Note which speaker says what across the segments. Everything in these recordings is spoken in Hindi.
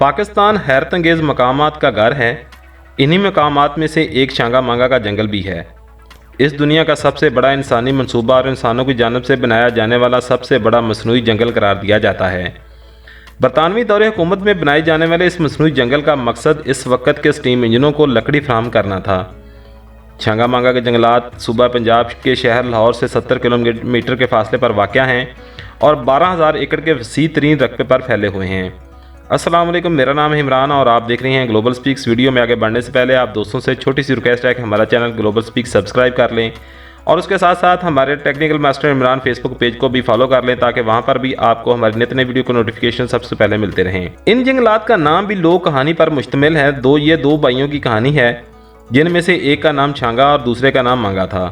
Speaker 1: पाकिस्तान हैरत अंगेज़ मकामात का घर है। इन्हीं मकामात में से एक छांगा मांगा का जंगल भी है। इस दुनिया का सबसे बड़ा इंसानी मंसूबा और इंसानों की जानिब से बनाया जाने वाला सबसे बड़ा मसनूई जंगल करार दिया जाता है। बरतानवी दौरे हुकूमत में बनाए जाने वाले इस मसनूई जंगल का मकसद इस वक्त के स्टीम इंजनों को लकड़ी फराहम करना था। छांगा मांगा के जंगलात सूबा पंजाब के शहर लाहौर से 70 किलोमीटर के फासले पर वाक़या हैं और 12,000 एकड़ के वसी तरीन रकबे पर फैले हुए हैं। अस्सलाम वालेकुम, मेरा नाम है इमरान और आप देख रहे हैं ग्लोबल स्पीक्स। वीडियो में आगे बढ़ने से पहले आप दोस्तों से छोटी सी रिक्वेस्ट है कि हमारा चैनल ग्लोबल स्पीक्स सब्सक्राइब कर लें और उसके साथ साथ हमारे technical master Imran Facebook page को भी फॉलो कर लें ताकि वहां पर भी आपको हमारे नित नए वीडियो को नोटिफिकेशन सबसे पहले मिलते रहें। इन जंगलात का नाम भी लोक कहानी पर मुश्तमिल है। ये दो भाइयों की कहानी है जिनमें से एक का नाम छांगा और दूसरे का नाम मांगा था।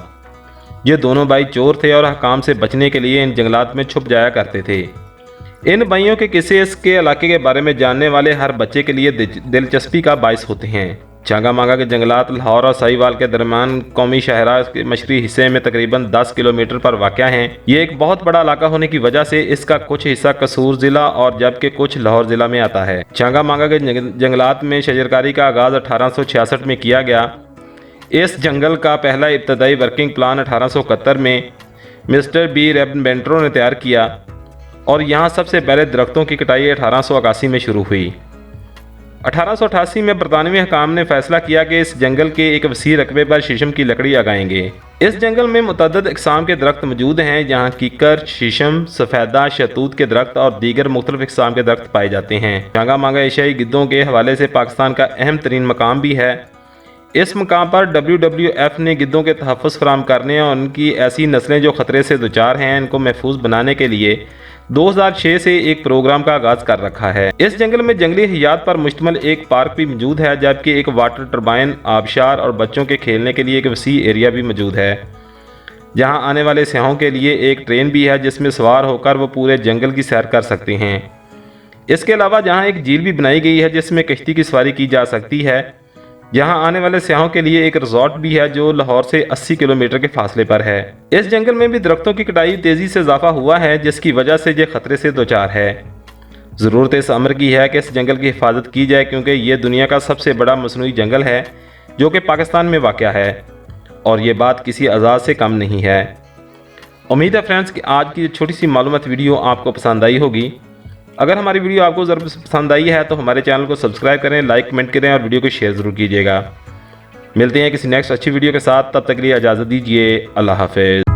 Speaker 1: ये दोनों भाई चोर थे और हकाम से बचने के लिए इन जंगलात में छुप जाया करते थे। इन भाइयों के किस्से इसके इलाके के बारे में जानने वाले हर बच्चे के लिए दिलचस्पी का बायस होते हैं। छांगा मांगा के जंगलात लाहौर और साहिवाल के दरमियान कौमी शहरा के मशरकी हिस्से में तकरीबन 10 किलोमीटर पर वाक़या है। ये एक बहुत बड़ा इलाका होने की वजह से इसका कुछ हिस्सा कसूर ज़िला और जबकि कुछ लाहौर ज़िला में आता है। छांगा मांगा के जंगलात में शजरकारी का आगाज़ 1866 में किया गया। इस जंगल का पहला इब्तदाई वर्किंग प्लान 1871 में मिस्टर बी रेबेंट्रो ने तैयार किया और यहाँ सबसे पहले दरख्तों की कटाई 1881 में शुरू हुई। 1888 में बरतानवी हकाम ने फैसला किया कि इस जंगल के एक वसी रकबे पर शीशम की लकड़ी लगाएंगे। इस जंगल में मुतअद्दिद इक़साम के दरख्त मौजूद हैं जहाँ कीकर, शीशम, सफ़ेदा, शहतूत के दरख्त और दीगर मुख्तलिफ इक़साम के दरख्त पाए जाते हैं। छांगा मांगा एशियाई गिद्धों के हवाले से पाकिस्तान का अहम तरीन मकाम भी है। इस मकाम पर WWF ने गिद्धों के तहफ़्फ़ुज़ फराहम करने और उनकी ऐसी नस्लें जो ख़तरे से दुचार हैं इनको महफूज बनाने के लिए 2006 से एक प्रोग्राम का आगाज़ कर रखा है। इस जंगल में जंगली हयात पर मुश्तमिल एक पार्क भी मौजूद है जबकि एक वाटर टर्बाइन, आबशार और बच्चों के खेलने के लिए एक वसी एरिया भी मौजूद है। जहां आने वाले सयाहों के लिए एक ट्रेन भी है जिसमें सवार होकर वो पूरे जंगल की सैर कर सकते हैं। इसके अलावा जहाँ एक झील भी बनाई गई है जिसमें कश्ती की सवारी की जा सकती है। यहाँ आने वाले सयाहों के लिए एक रिजॉर्ट भी है जो लाहौर से 80 किलोमीटर के फासले पर है। इस जंगल में भी दरख्तों की कटाई तेज़ी से इजाफा हुआ है जिसकी वजह से ये खतरे से दोचार है। ज़रूरत इस अमर की है कि इस जंगल की हिफाजत की जाए क्योंकि ये दुनिया का सबसे बड़ा मसनूई जंगल है जो कि पाकिस्तान में वाक़या है और ये बात किसी आज़ाद से कम नहीं है। उम्मीद है फ्रेंड्स कि आज की छोटी सी मालूमात वीडियो आपको पसंद आई होगी। अगर हमारी वीडियो आपको ज़रूर पसंद आई है तो हमारे चैनल को सब्सक्राइब करें, लाइक कमेंट करें और वीडियो को शेयर ज़रूर कीजिएगा। मिलते हैं किसी नेक्स्ट अच्छी वीडियो के साथ, तब तक के लिए इजाज़त दीजिए। अल्लाह हाफ़िज़।